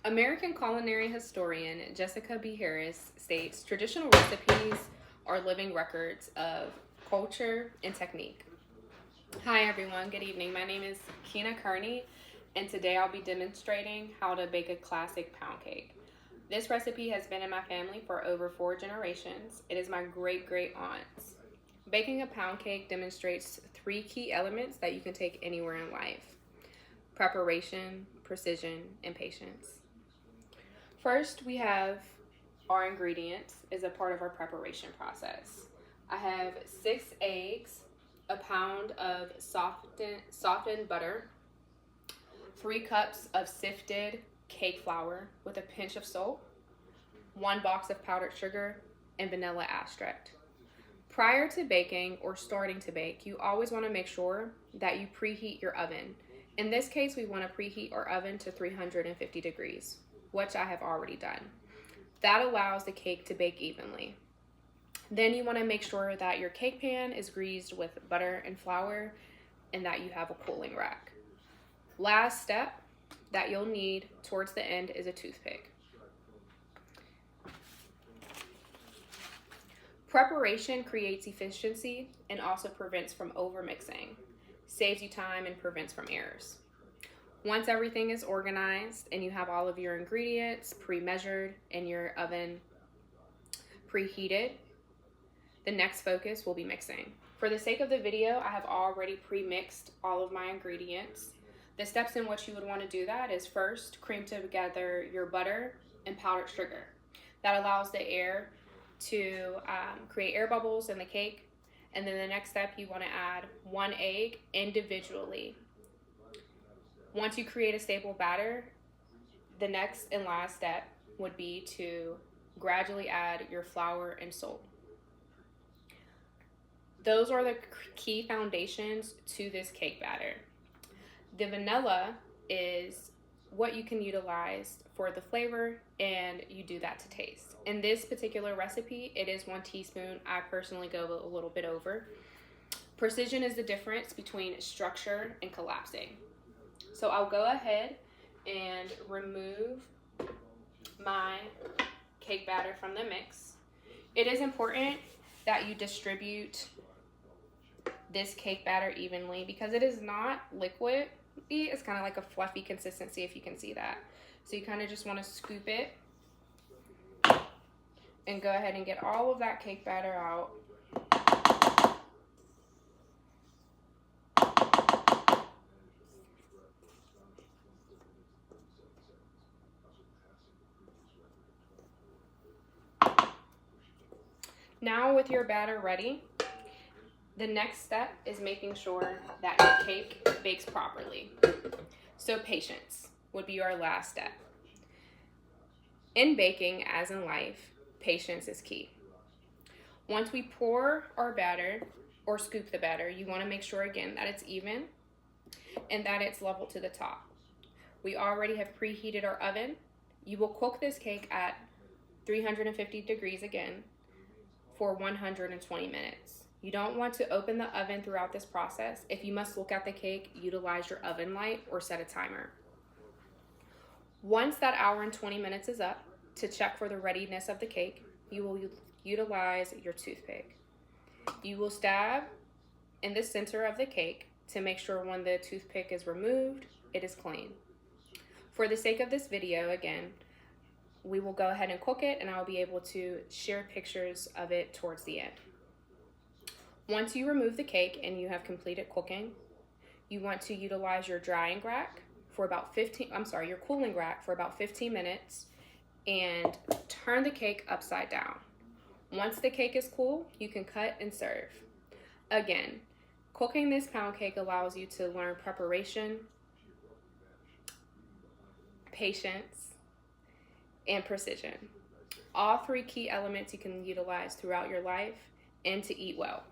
American culinary historian Jessica B. Harris states traditional recipes are living records of culture and technique. Hi, everyone. Good evening. My name is Keena Kearney, and today I'll be demonstrating how to bake a classic pound cake. This recipe has been in my family for over 4 generations. It is my great aunt's. Baking a pound cake demonstrates 3 key elements that you can take anywhere in life: preparation, precision, and patience. First, we have our ingredients as a part of our preparation process. I have 6 eggs, a pound of softened butter, 3 cups of sifted cake flour with a pinch of salt, 1 box of powdered sugar, and vanilla extract. Prior to baking or starting to bake, you always want to make sure that you preheat your oven. In this case, we want to preheat our oven to 350 degrees, which I have already done. That allows the cake to bake evenly. Then you want to make sure that your cake pan is greased with butter and flour and that you have a cooling rack. Last step that you'll need towards the end is a toothpick. Preparation creates efficiency and also prevents from overmixing, saves you time, and prevents from errors. Once everything is organized and you have all of your ingredients pre-measured and your oven preheated, the next focus will be mixing. For the sake of the video, I have already pre-mixed all of my ingredients. The steps in which you would want to do that is first cream together your butter and powdered sugar. That allows the air to create air bubbles in the cake. And then the next step, you want to add 1 egg individually. Once you create a stable batter, the next and last step would be to gradually add your flour and salt. Those are the key foundations to this cake batter. The vanilla is what you can utilize for the flavor, and you do that to taste. In this particular recipe, it is 1 teaspoon. I personally go a little bit over. Precision is the difference between structure and collapsing. So I'll go ahead and remove my cake batter from the mix. It is important that you distribute this cake batter evenly because it is not liquid. It's kind of like a fluffy consistency, if you can see that. So you kind of just want to scoop it and go ahead and get all of that cake batter out. Now with your batter ready, the next step is making sure that your cake bakes properly. So patience would be our last step. In baking, as in life, patience is key. Once we pour our batter or scoop the batter, you want to make sure again that it's even and that it's level to the top. We already have preheated our oven. You will cook this cake at 350 degrees again for 120 minutes. You don't want to open the oven throughout this process. If you must look at the cake, utilize your oven light or set a timer. Once that hour and 20 minutes is up, to check for the readiness of the cake, you will utilize your toothpick. You will stab in the center of the cake to make sure when the toothpick is removed, it is clean. For the sake of this video, again, we will go ahead and cook it, and I'll be able to share pictures of it towards the end. Once you remove the cake and you have completed cooking, you want to utilize your drying rack for about your cooling rack for about 15 minutes and turn the cake upside down. Once the cake is cool, you can cut and serve. Again, cooking this pound cake allows you to learn preparation, patience, and precision. All 3 key elements you can utilize throughout your life and to eat well.